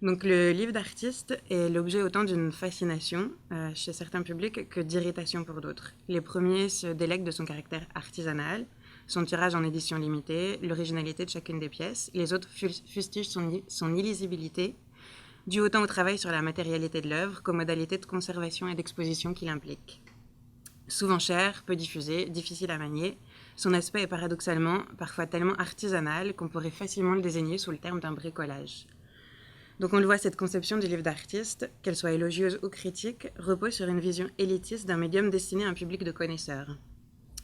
Donc le livre d'artiste est l'objet autant d'une fascination chez certains publics que d'irritation pour d'autres. Les premiers se délectent de son caractère artisanal, son tirage en édition limitée, l'originalité de chacune des pièces. Les autres fustigent son illisibilité, due autant au travail sur la matérialité de l'œuvre qu'aux modalités de conservation et d'exposition qu'il implique. Souvent cher, peu diffusé, difficile à manier, son aspect est paradoxalement parfois tellement artisanal qu'on pourrait facilement le désigner sous le terme d'un bricolage. Donc on le voit, cette conception du livre d'artiste, qu'elle soit élogieuse ou critique, repose sur une vision élitiste d'un médium destiné à un public de connaisseurs.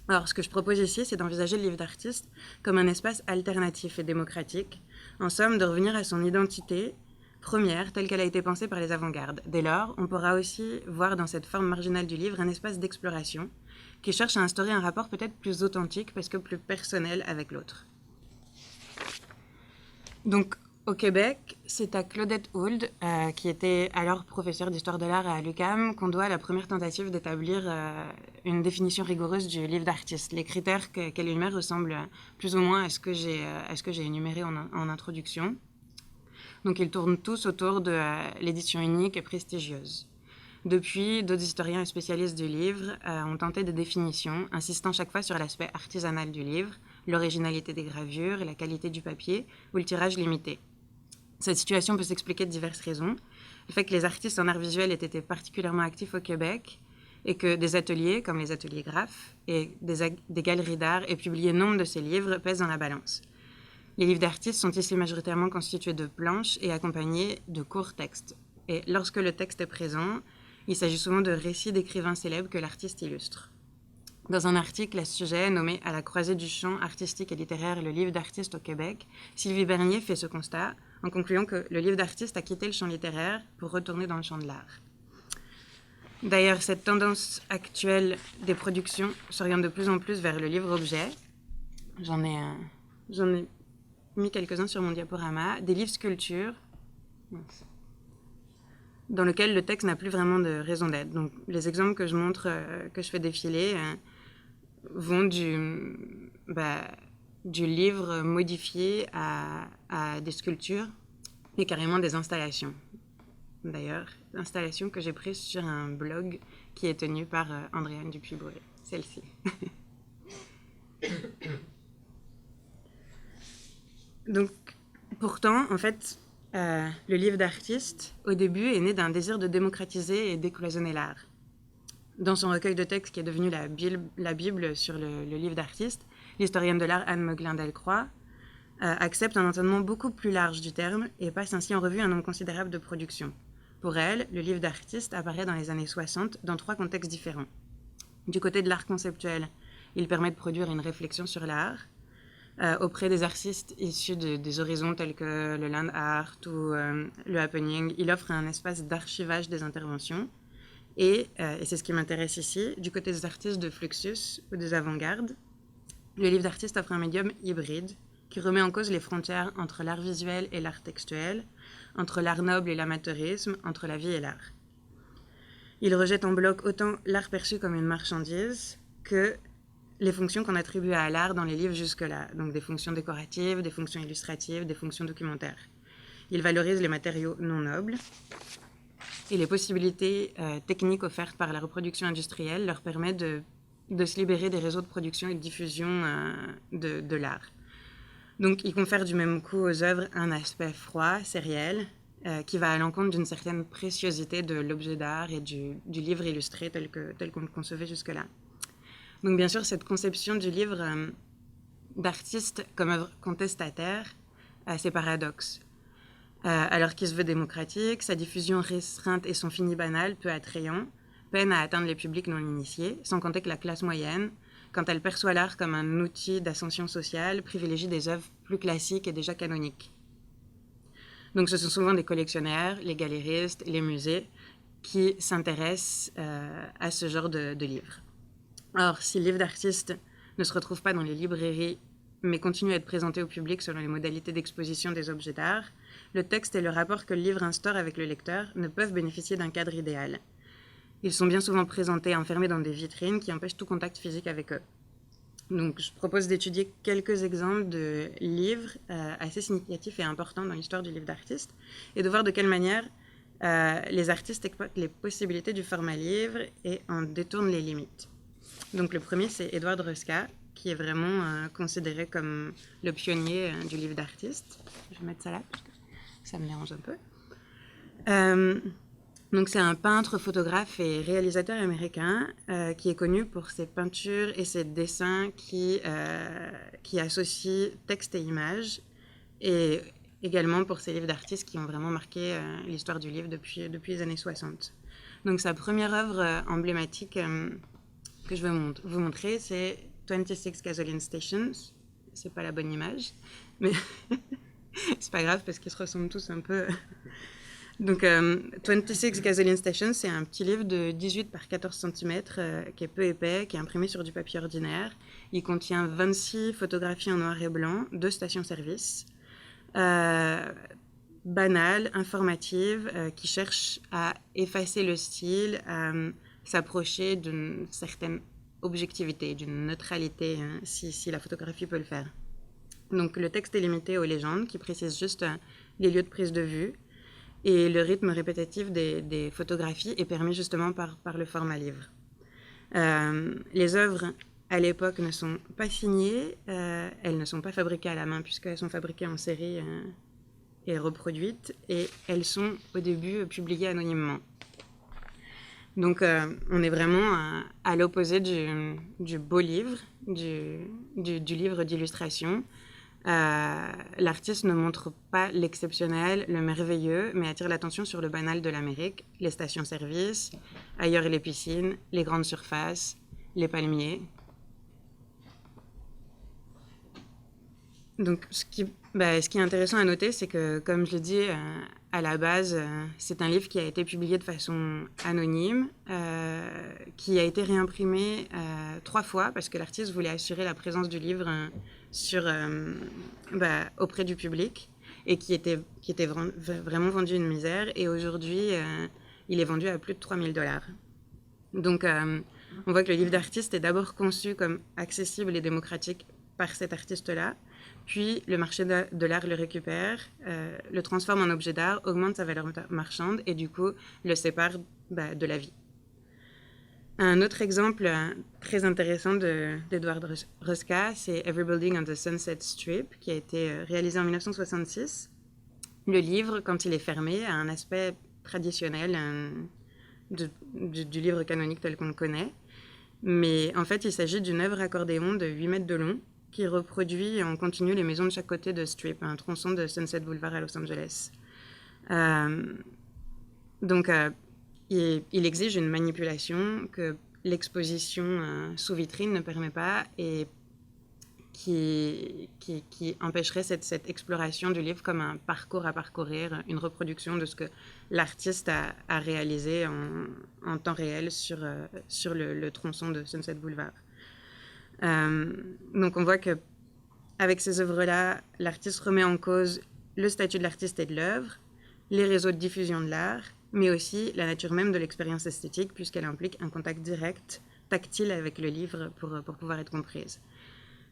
Alors ce que je propose ici, c'est d'envisager le livre d'artiste comme un espace alternatif et démocratique, en somme de revenir à son identité première telle qu'elle a été pensée par les avant-gardes. Dès lors, on pourra aussi voir dans cette forme marginale du livre un espace d'exploration qui cherche à instaurer un rapport peut-être plus authentique parce que plus personnel avec l'autre. Donc au Québec, c'est à Claudette Hould, qui était alors professeure d'histoire de l'art à l'UQAM, qu'on doit la première tentative d'établir une définition rigoureuse du livre d'artiste. Les critères qu'elle énumère ressemblent plus ou moins à ce que j'ai énuméré en introduction. Donc ils tournent tous autour de l'édition unique et prestigieuse. Depuis, d'autres historiens et spécialistes du livre ont tenté des définitions, insistant chaque fois sur l'aspect artisanal du livre, l'originalité des gravures, la qualité du papier ou le tirage limité. Cette situation peut s'expliquer de diverses raisons. Le fait que les artistes en art visuel aient été particulièrement actifs au Québec et que des ateliers, comme les ateliers Graphes, et des galeries d'art aient publié nombre de ces livres pèsent dans la balance. Les livres d'artistes sont ici majoritairement constitués de planches et accompagnés de courts textes. Et lorsque le texte est présent, il s'agit souvent de récits d'écrivains célèbres que l'artiste illustre. Dans un article à ce sujet nommé « À la croisée du champ artistique et littéraire, le livre d'artiste au Québec », Sylvie Bernier fait ce constat en concluant que le livre d'artiste a quitté le champ littéraire pour retourner dans le champ de l'art. D'ailleurs, cette tendance actuelle des productions s'oriente de plus en plus vers le livre-objet. J'en ai mis quelques-uns sur mon diaporama. Des livres-sculptures, dans lesquels le texte n'a plus vraiment de raison d'être. Donc, les exemples que je montre, que je fais défiler, vont du livre modifié à des sculptures et carrément des installations. D'ailleurs, installation que j'ai prise sur un blog qui est tenu par Andréane Dupuy-Brulé, celle-ci. Donc, pourtant, en fait, le livre d'artiste, au début, est né d'un désir de démocratiser et décloisonner l'art. Dans son recueil de textes qui est devenu la Bible sur le livre d'artiste, l'historienne de l'art Anne Meuglin-Delcroix accepte un entendement beaucoup plus large du terme et passe ainsi en revue un nombre considérable de productions. Pour elle, le livre d'artiste apparaît dans les années 60 dans 3 contextes différents. Du côté de l'art conceptuel, il permet de produire une réflexion sur l'art auprès des artistes issus des horizons tels que le land art ou le happening. Il offre un espace d'archivage des interventions. Et c'est ce qui m'intéresse ici, du côté des artistes de Fluxus ou des avant-gardes, le livre d'artiste offre un médium hybride qui remet en cause les frontières entre l'art visuel et l'art textuel, entre l'art noble et l'amateurisme, entre la vie et l'art. Il rejette en bloc autant l'art perçu comme une marchandise que les fonctions qu'on attribue à l'art dans les livres jusque-là, donc des fonctions décoratives, des fonctions illustratives, des fonctions documentaires. Il valorise les matériaux non nobles, et les possibilités techniques offertes par la reproduction industrielle leur permettent de se libérer des réseaux de production et de diffusion de l'art. Donc, il confère du même coup aux œuvres un aspect froid, sériel, qui va à l'encontre d'une certaine préciosité de l'objet d'art et du livre illustré tel qu'on le concevait jusque-là. Donc, bien sûr, cette conception du livre d'artiste comme œuvre contestataire a ses paradoxes. Alors qu'il se veut démocratique, sa diffusion restreinte et son fini banal, peu attrayant, peine à atteindre les publics non initiés, sans compter que la classe moyenne, quand elle perçoit l'art comme un outil d'ascension sociale, privilégie des œuvres plus classiques et déjà canoniques. Donc ce sont souvent des collectionneurs, les galéristes, les musées, qui s'intéressent à ce genre de livres. Or, si le livre d'artiste ne se retrouve pas dans les librairies, mais continue à être présenté au public selon les modalités d'exposition des objets d'art, le texte et le rapport que le livre instaure avec le lecteur ne peuvent bénéficier d'un cadre idéal. Ils sont bien souvent présentés enfermés dans des vitrines qui empêchent tout contact physique avec eux. Donc, je propose d'étudier quelques exemples de livres assez significatifs et importants dans l'histoire du livre d'artiste et de voir de quelle manière les artistes exploitent les possibilités du format livre et en détournent les limites. Donc, le premier, c'est Edward Ruska, qui est vraiment considéré comme le pionnier du livre d'artiste. Je vais mettre ça là, parce que ça me dérange un peu. Donc c'est un peintre, photographe et réalisateur américain qui est connu pour ses peintures et ses dessins qui associent texte et image, et également pour ses livres d'artistes qui ont vraiment marqué l'histoire du livre depuis les années 60. Donc sa première œuvre emblématique que je vais vous montrer, c'est 26 Gasoline Stations. C'est pas la bonne image, mais c'est pas grave parce qu'ils se ressemblent tous un peu. Donc, 26 Gasoline Stations, c'est un petit livre de 18 par 14 cm qui est peu épais, qui est imprimé sur du papier ordinaire. Il contient 26 photographies en noir et blanc de stations-service, banales, informatives, qui cherchent à effacer le style, à s'approcher d'une certaine objectivité, d'une neutralité, si la photographie peut le faire. Donc, le texte est limité aux légendes, qui précisent juste les lieux de prise de vue. Et le rythme répétitif des photographies est permis justement par le format livre. Les œuvres, à l'époque, ne sont pas signées, elles ne sont pas fabriquées à la main puisqu'elles sont fabriquées en série et reproduites, et elles sont au début publiées anonymement. Donc on est vraiment à l'opposé du beau livre, du livre d'illustration. L'artiste ne montre pas l'exceptionnel, le merveilleux, mais attire l'attention sur le banal de l'Amérique, les stations-service, ailleurs les piscines, les grandes surfaces, les palmiers. Donc, ce qui est intéressant à noter, c'est que, comme je l'ai dit, à la base, c'est un livre qui a été publié de façon anonyme, qui a été réimprimé 3 fois parce que l'artiste voulait assurer la présence du livre auprès du public, et qui était vraiment vendu une misère. Et aujourd'hui, il est vendu à plus de $3000. Donc, on voit que le livre d'artiste est d'abord conçu comme accessible et démocratique par cet artiste-là. Puis le marché de l'art le récupère, le transforme en objet d'art, augmente sa valeur marchande et du coup le sépare de la vie. Un autre exemple très intéressant d'Edward Ruska, c'est Every Building on the Sunset Strip, qui a été réalisé en 1966. Le livre, quand il est fermé, a un aspect traditionnel du livre canonique tel qu'on le connaît. Mais en fait, il s'agit d'une œuvre accordéon de 8 mètres de long, qui reproduit en continu les maisons de chaque côté de Strip, un tronçon de Sunset Boulevard à Los Angeles. Donc, il exige une manipulation que l'exposition sous vitrine ne permet pas, et qui empêcherait cette exploration du livre comme un parcours à parcourir, une reproduction de ce que l'artiste a réalisé en temps réel sur le tronçon de Sunset Boulevard. Donc on voit que avec ces œuvres-là, l'artiste remet en cause le statut de l'artiste et de l'œuvre, les réseaux de diffusion de l'art, mais aussi la nature même de l'expérience esthétique, puisqu'elle implique un contact direct, tactile avec le livre pour pouvoir être comprise.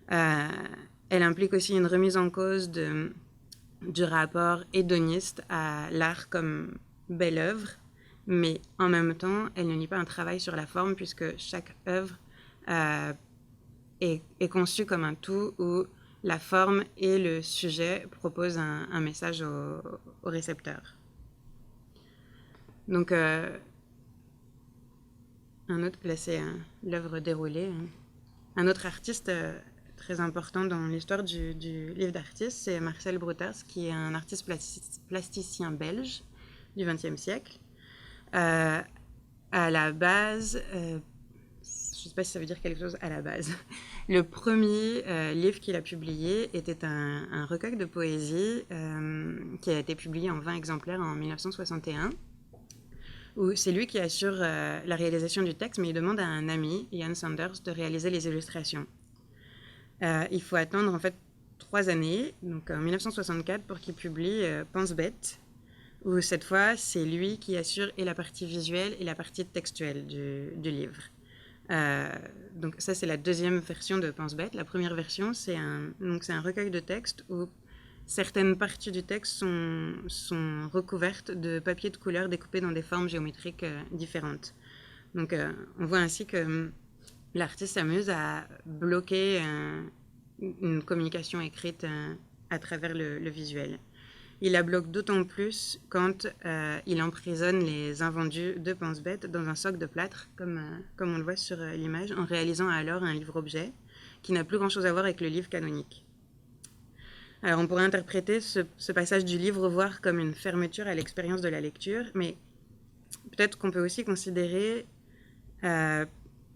Elle implique aussi une remise en cause du rapport hédoniste à l'art comme belle œuvre, mais en même temps, elle ne nie pas un travail sur la forme, puisque chaque œuvre est conçu comme un tout où la forme et le sujet proposent un message au récepteur. Donc, là c'est l'œuvre déroulée. Un autre artiste très important dans l'histoire du livre d'artiste, c'est Marcel Brouters, qui est un artiste plasticien belge du XXe siècle. À la base... je ne sais pas si ça veut dire quelque chose à la base. Le premier livre qu'il a publié était un recueil de poésie qui a été publié en 20 exemplaires en 1961, où c'est lui qui assure la réalisation du texte, mais il demande à un ami, Ian Sanders, de réaliser les illustrations. Il faut attendre en fait 3 années, donc en 1964, pour qu'il publie Pense bête, où cette fois, c'est lui qui assure et la partie visuelle et la partie textuelle du livre. Donc ça, c'est la deuxième version de Pense Bête. La première version, c'est un recueil de textes où certaines parties du texte sont recouvertes de papier de couleur découpé dans des formes géométriques différentes. Donc on voit ainsi que l'artiste s'amuse à bloquer une communication écrite à travers le visuel. Il la bloque d'autant plus quand il emprisonne les invendus de Pense Bête dans un socle de plâtre, comme on le voit sur l'image, en réalisant alors un livre-objet qui n'a plus grand-chose à voir avec le livre canonique. Alors on pourrait interpréter ce passage du livre-voir comme une fermeture à l'expérience de la lecture, mais peut-être qu'on peut aussi considérer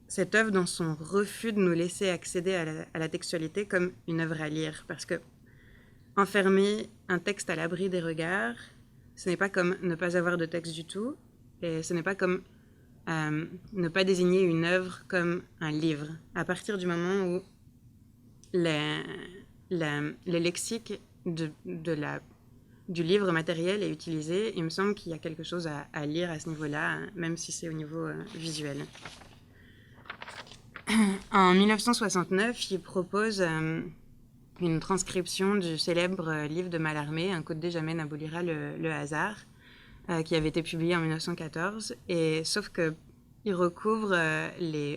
cette œuvre dans son refus de nous laisser accéder à la textualité comme une œuvre à lire, parce que enfermer un texte à l'abri des regards, ce n'est pas comme ne pas avoir de texte du tout, et ce n'est pas comme ne pas désigner une œuvre comme un livre. À partir du moment où le lexique du livre matériel est utilisé, il me semble qu'il y a quelque chose à lire à ce niveau-là, même si c'est au niveau visuel. En 1969, il propose une transcription du célèbre livre de Mallarmé, Un code jamais n'abolira le hasard, qui avait été publié en 1914. Et sauf qu'il recouvre,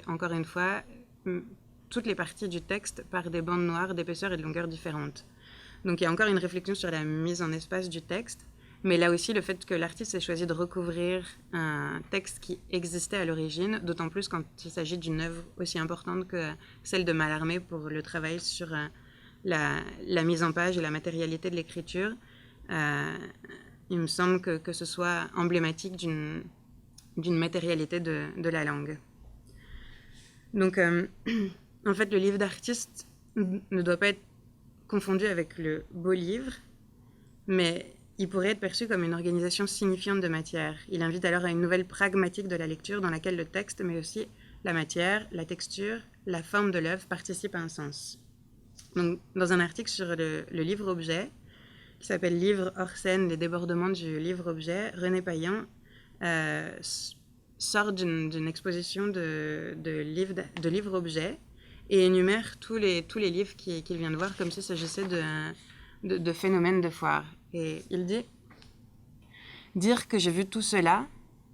encore une fois, toutes les parties du texte par des bandes noires d'épaisseur et de longueur différentes. Donc il y a encore une réflexion sur la mise en espace du texte, mais là aussi le fait que l'artiste ait choisi de recouvrir un texte qui existait à l'origine, d'autant plus quand il s'agit d'une œuvre aussi importante que celle de Mallarmé pour le travail sur la mise en page et la matérialité de l'écriture. Il me semble que ce soit emblématique d'une matérialité de la langue. Donc, en fait, le livre d'artiste ne doit pas être confondu avec le beau livre, mais il pourrait être perçu comme une organisation signifiante de matière. Il invite alors à une nouvelle pragmatique de la lecture dans laquelle le texte, mais aussi la matière, la texture, la forme de l'œuvre participent à un sens. Donc, dans un article sur le livre-objet, qui s'appelle Livre hors scène, les débordements du livre-objet, René Payan sort d'une exposition de livres-objets et énumère tous les livres qu'il vient de voir comme s'il s'agissait de phénomènes de foire. Et il dit « Dire que j'ai vu tout cela,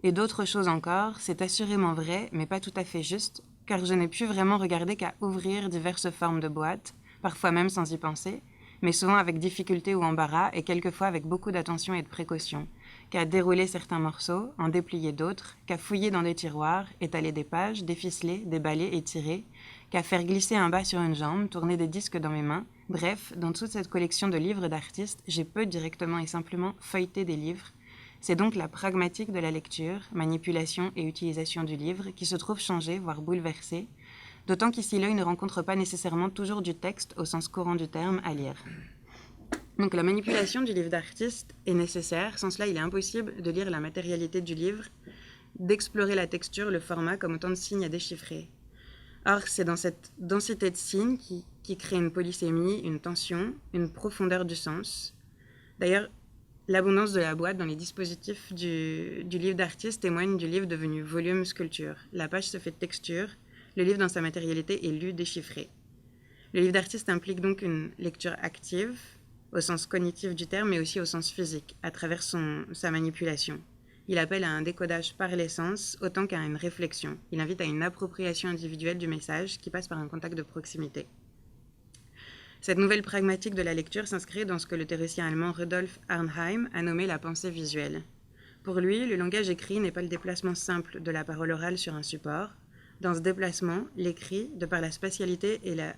et d'autres choses encore, c'est assurément vrai, mais pas tout à fait juste, car je n'ai pu vraiment regarder qu'à ouvrir diverses formes de boîtes, parfois même sans y penser, mais souvent avec difficulté ou embarras, et quelquefois avec beaucoup d'attention et de précaution, qu'à dérouler certains morceaux, en déplier d'autres, qu'à fouiller dans des tiroirs, étaler des pages, déficeler, déballer et tirer, qu'à faire glisser un bas sur une jambe, tourner des disques dans mes mains. Bref, dans toute cette collection de livres d'artistes, j'ai peu directement et simplement feuilleté des livres. C'est donc la pragmatique de la lecture, manipulation et utilisation du livre, qui se trouve changée, voire bouleversée, d'autant qu'ici l'œil ne rencontre pas nécessairement toujours du texte au sens courant du terme à lire. Donc la manipulation du livre d'artiste est nécessaire, sans cela il est impossible de lire la matérialité du livre, d'explorer la texture, le format comme autant de signes à déchiffrer. Or, c'est dans cette densité de signes qui crée une polysémie, une tension, une profondeur du sens. D'ailleurs, l'abondance de la boîte dans les dispositifs du livre d'artiste témoigne du livre devenu volume sculpture. La page se fait de texture, le livre dans sa matérialité est lu, déchiffré. Le livre d'artiste implique donc une lecture active, au sens cognitif du terme, mais aussi au sens physique, à travers sa manipulation. Il appelle à un décodage par l'essence autant qu'à une réflexion. Il invite à une appropriation individuelle du message qui passe par un contact de proximité. Cette nouvelle pragmatique de la lecture s'inscrit dans ce que le théoricien allemand Rudolf Arnheim a nommé la pensée visuelle. Pour lui, le langage écrit n'est pas le déplacement simple de la parole orale sur un support. Dans ce déplacement, l'écrit, de par la spatialité et la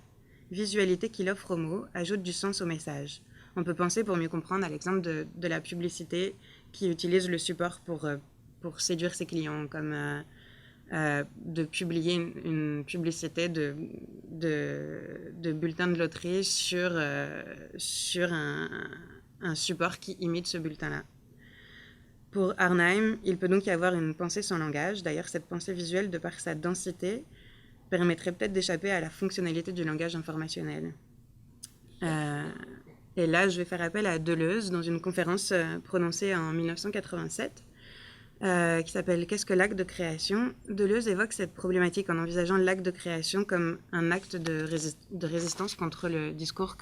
visualité qu'il offre aux mots, ajoute du sens au message. On peut penser, pour mieux comprendre, à l'exemple de la publicité qui utilise le support pour séduire ses clients, comme de publier une publicité de bulletin de loterie sur un support qui imite ce bulletin-là. Pour Arnheim, il peut donc y avoir une pensée sans langage. D'ailleurs, cette pensée visuelle, de par sa densité, permettrait peut-être d'échapper à la fonctionnalité du langage informationnel. Et là, je vais faire appel à Deleuze dans une conférence prononcée en 1987. qui s'appelle Qu'est-ce que l'acte de création? Deleuze évoque cette problématique en envisageant l'acte de création comme un acte de résistance contre le discours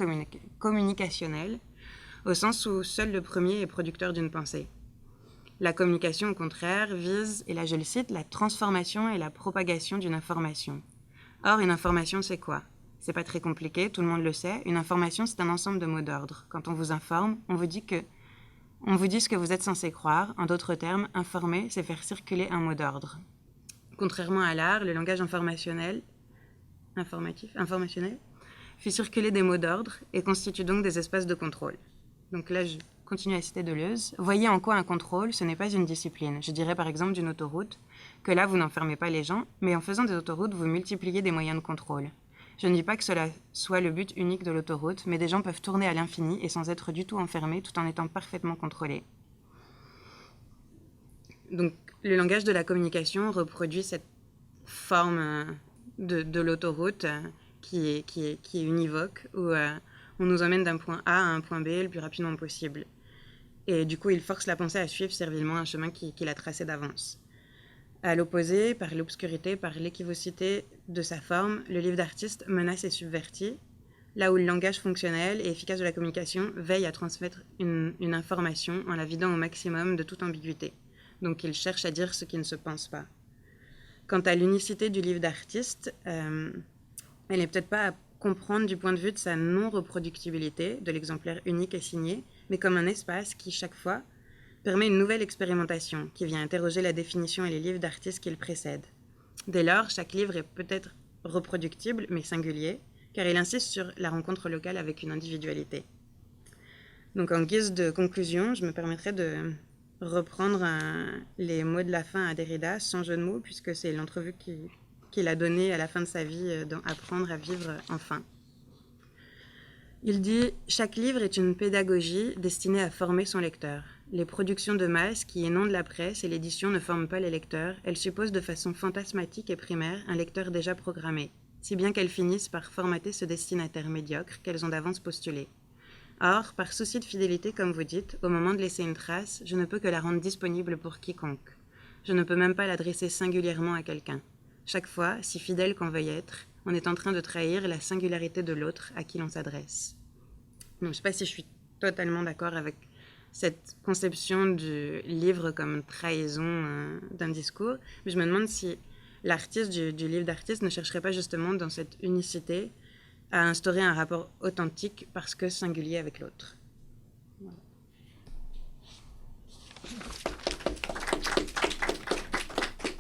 communicationnel, au sens où seul le premier est producteur d'une pensée. La communication, au contraire, vise, et là je le cite, la transformation et la propagation d'une information. Or, une information, c'est quoi? C'est pas très compliqué, tout le monde le sait. Une information, c'est un ensemble de mots d'ordre. Quand on vous informe, on vous dit ce que vous êtes censé croire. En d'autres termes, informer, c'est faire circuler un mot d'ordre. Contrairement à l'art, le langage informationnel fait circuler des mots d'ordre et constitue donc des espaces de contrôle. Donc là, je continue à citer Deleuze. Voyez en quoi un contrôle, ce n'est pas une discipline. Je dirais par exemple d'une autoroute, que là, vous n'enfermez pas les gens, mais en faisant des autoroutes, vous multipliez des moyens de contrôle. Je ne dis pas que cela soit le but unique de l'autoroute, mais des gens peuvent tourner à l'infini et sans être du tout enfermés, tout en étant parfaitement contrôlés. Donc, le langage de la communication reproduit cette forme de l'autoroute qui est univoque, où on nous emmène d'un point A à un point B le plus rapidement possible. Et du coup, il force la pensée à suivre servilement un chemin qu'il a tracé d'avance. À l'opposé, par l'obscurité, par l'équivocité de sa forme, le livre d'artiste menace et subvertit, là où le langage fonctionnel et efficace de la communication veille à transmettre une information en la vidant au maximum de toute ambiguïté. Donc il cherche à dire ce qui ne se pense pas. Quant à l'unicité du livre d'artiste, elle n'est peut-être pas à comprendre du point de vue de sa non-reproductibilité, de l'exemplaire unique et signé, mais comme un espace qui, chaque fois, permet une nouvelle expérimentation qui vient interroger la définition et les livres d'artistes qui le précèdent. Dès lors, chaque livre est peut-être reproductible, mais singulier, car il insiste sur la rencontre locale avec une individualité. Donc en guise de conclusion, je me permettrai de reprendre les mots de la fin à Derrida, sans jeu de mots, puisque c'est l'entrevue qu'il a donnée à la fin de sa vie dans Apprendre à vivre enfin. Il dit « Chaque livre est une pédagogie destinée à former son lecteur. Les productions de masse qui inondent la presse et l'édition ne forment pas les lecteurs, elles supposent de façon fantasmatique et primaire un lecteur déjà programmé, si bien qu'elles finissent par formater ce destinataire médiocre qu'elles ont d'avance postulé. Or, par souci de fidélité, comme vous dites, au moment de laisser une trace, je ne peux que la rendre disponible pour quiconque. Je ne peux même pas l'adresser singulièrement à quelqu'un. Chaque fois, si fidèle qu'on veuille être, on est en train de trahir la singularité de l'autre à qui l'on s'adresse. » Donc, je ne sais pas si je suis totalement d'accord avec cette conception du livre comme trahison d'un discours, mais je me demande si l'artiste du livre d'artiste ne chercherait pas justement dans cette unicité à instaurer un rapport authentique parce que singulier avec l'autre.